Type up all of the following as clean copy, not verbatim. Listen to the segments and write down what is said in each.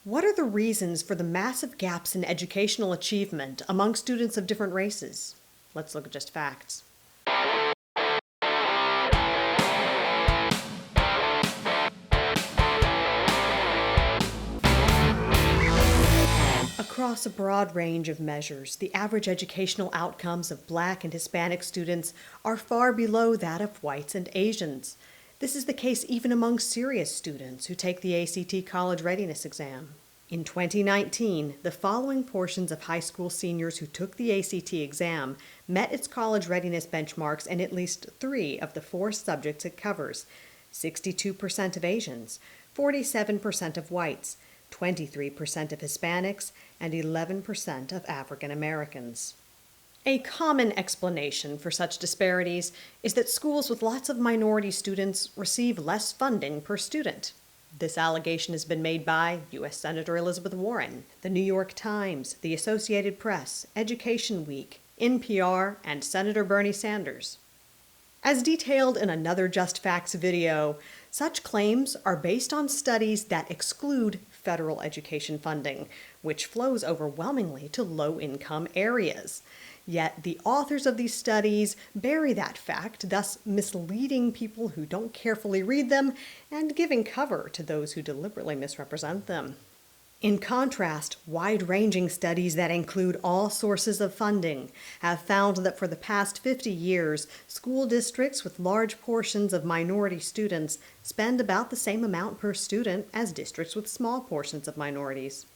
What are the reasons for the massive gaps in educational achievement among students of different races? Let's look at just facts. Across a broad range of measures, the average educational outcomes of Black and Hispanic students are far below that of whites and Asians. This is the case even among serious students who take the ACT college readiness exam. In 2019, the following portions of high school seniors who took the ACT exam met its college readiness benchmarks in at least 3 of the 4 subjects it covers: 62% of Asians, 47% of whites, 23% of Hispanics, and 11% of African Americans. A common explanation for such disparities is that schools with lots of minority students receive less funding per student. This allegation has been made by U.S. Senator Elizabeth Warren, the New York Times, the Associated Press, Education Week, NPR, and Senator Bernie Sanders. As detailed in another Just Facts video, such claims are based on studies that exclude federal education funding, which flows overwhelmingly to low-income areas. Yet the authors of these studies bury that fact, thus misleading people who don't carefully read them and giving cover to those who deliberately misrepresent them. In contrast, wide-ranging studies that include all sources of funding have found that for the past 50 years, school districts with large portions of minority students spend about the same amount per student as districts with small portions of minorities.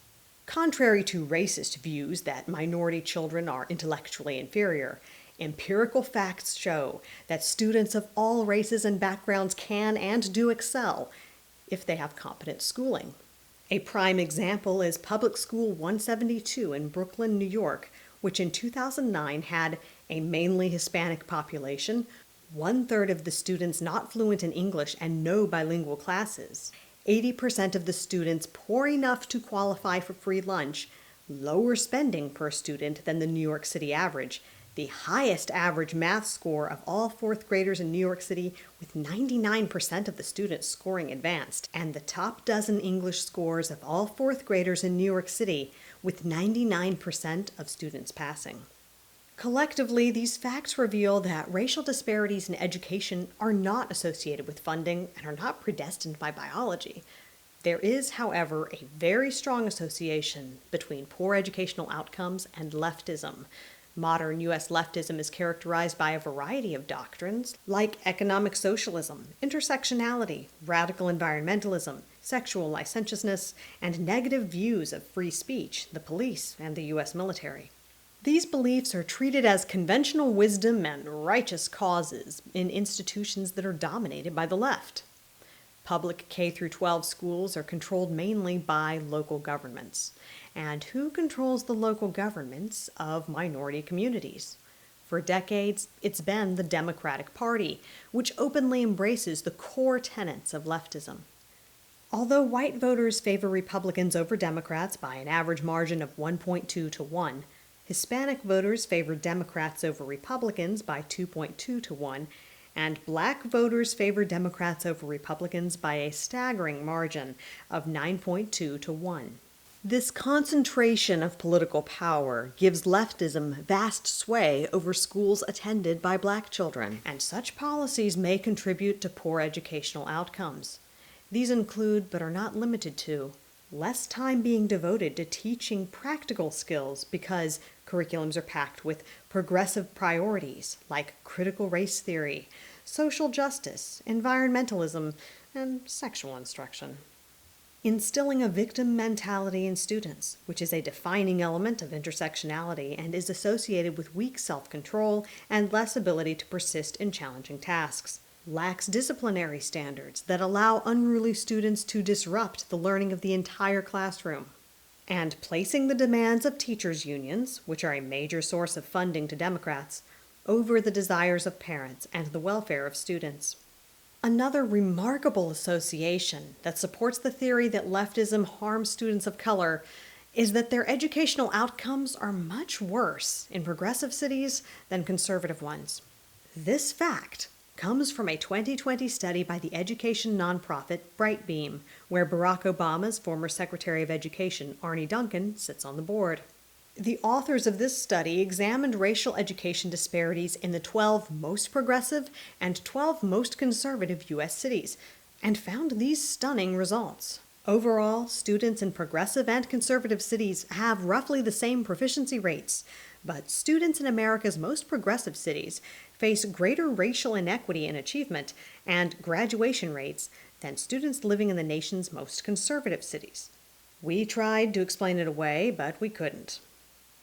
Contrary to racist views that minority children are intellectually inferior, empirical facts show that students of all races and backgrounds can and do excel if they have competent schooling. A prime example is Public School 172 in Brooklyn, New York, which in 2009 had a mainly Hispanic population, 1/3 of the students not fluent in English and no bilingual classes, 80% of the students poor enough to qualify for free lunch, lower spending per student than the New York City average, the highest average math score of all 4th graders in New York City, with 99% of the students scoring advanced, and the top dozen English scores of all 4th graders in New York City, with 99% of students passing. Collectively, these facts reveal that racial disparities in education are not associated with funding and are not predestined by biology. There is, however, a very strong association between poor educational outcomes and leftism. Modern US leftism is characterized by a variety of doctrines like economic socialism, intersectionality, radical environmentalism, sexual licentiousness, and negative views of free speech, the police, and the US military. These beliefs are treated as conventional wisdom and righteous causes in institutions that are dominated by the left. Public K-12 schools are controlled mainly by local governments. And who controls the local governments of minority communities? For decades, it's been the Democratic Party, which openly embraces the core tenets of leftism. Although white voters favor Republicans over Democrats by an average margin of 1.2 to 1, Hispanic voters favor Democrats over Republicans by 2.2 to 1, and Black voters favor Democrats over Republicans by a staggering margin of 9.2 to 1. This concentration of political power gives leftism vast sway over schools attended by Black children, and such policies may contribute to poor educational outcomes. These include, but are not limited to, less time being devoted to teaching practical skills because curriculums are packed with progressive priorities like critical race theory, social justice, environmentalism, and sexual instruction. Instilling a victim mentality in students, which is a defining element of intersectionality and is associated with weak self-control and less ability to persist in challenging tasks. Lacks disciplinary standards that allow unruly students to disrupt the learning of the entire classroom. And placing the demands of teachers' unions, which are a major source of funding to Democrats, over the desires of parents and the welfare of students. Another remarkable association that supports the theory that leftism harms students of color is that their educational outcomes are much worse in progressive cities than conservative ones. This fact, comes from a 2020 study by the education nonprofit Brightbeam, where Barack Obama's former Secretary of Education, Arne Duncan, sits on the board. The authors of this study examined racial education disparities in the 12 most progressive and 12 most conservative U.S. cities, and found these stunning results. Overall, students in progressive and conservative cities have roughly the same proficiency rates, but students in America's most progressive cities face greater racial inequity in achievement and graduation rates than students living in the nation's most conservative cities. We tried to explain it away, but we couldn't.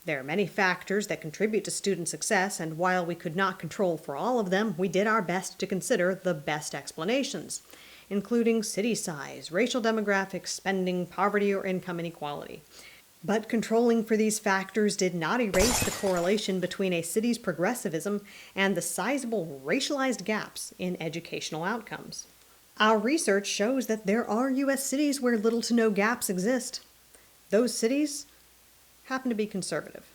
There are many factors that contribute to student success, and while we could not control for all of them, we did our best to consider the best explanations, including city size, racial demographics, spending, poverty, or income inequality. But controlling for these factors did not erase the correlation between a city's progressivism and the sizable racialized gaps in educational outcomes. Our research shows that there are U.S. cities where little to no gaps exist. Those cities happen to be conservative.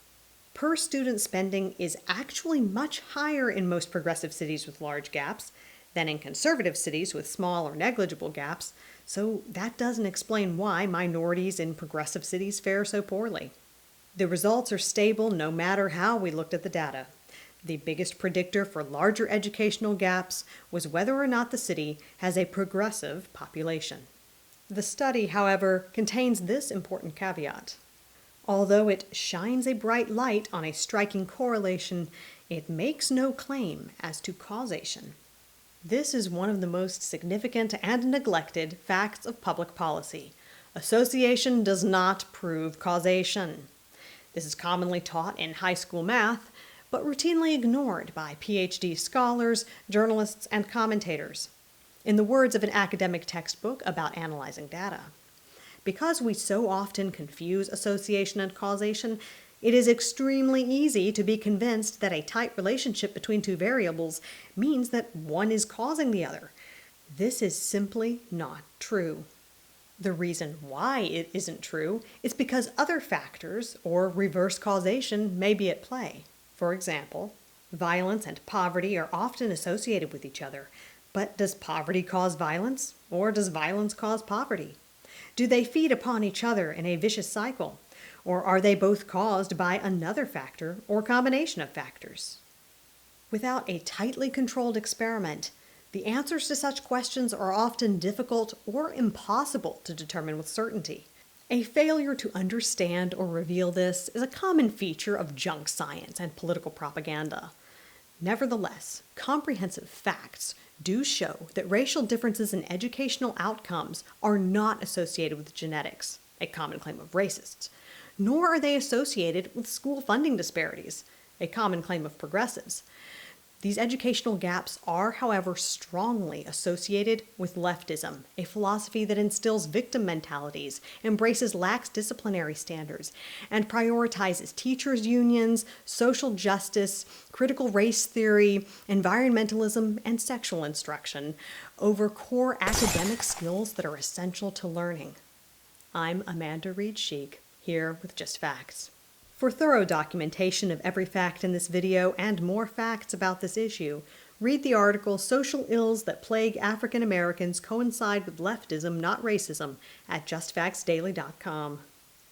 Per student spending is actually much higher in most progressive cities with large gaps than in conservative cities with small or negligible gaps, so that doesn't explain why minorities in progressive cities fare so poorly. The results are stable no matter how we looked at the data. The biggest predictor for larger educational gaps was whether or not the city has a progressive population. The study, however, contains this important caveat. Although it shines a bright light on a striking correlation, it makes no claim as to causation. This is one of the most significant and neglected facts of public policy. Association does not prove causation. This is commonly taught in high school math, but routinely ignored by PhD scholars, journalists, and commentators. In the words of an academic textbook about analyzing data, because we so often confuse association and causation, it is extremely easy to be convinced that a tight relationship between two variables means that one is causing the other. This is simply not true. The reason why it isn't true is because other factors, or reverse causation, may be at play. For example, violence and poverty are often associated with each other. But does poverty cause violence, or does violence cause poverty? Do they feed upon each other in a vicious cycle? Or are they both caused by another factor or combination of factors? Without a tightly controlled experiment, the answers to such questions are often difficult or impossible to determine with certainty. A failure to understand or reveal this is a common feature of junk science and political propaganda. Nevertheless, comprehensive facts do show that racial differences in educational outcomes are not associated with genetics, a common claim of racists, nor are they associated with school funding disparities, a common claim of progressives. These educational gaps are, however, strongly associated with leftism, a philosophy that instills victim mentalities, embraces lax disciplinary standards, and prioritizes teachers' unions, social justice, critical race theory, environmentalism, and sexual instruction over core academic skills that are essential to learning. I'm Amanda Reed Sheik, here with Just Facts. For thorough documentation of every fact in this video and more facts about this issue, read the article Social Ills That Plague African Americans Coincide with Leftism, Not Racism at justfactsdaily.com.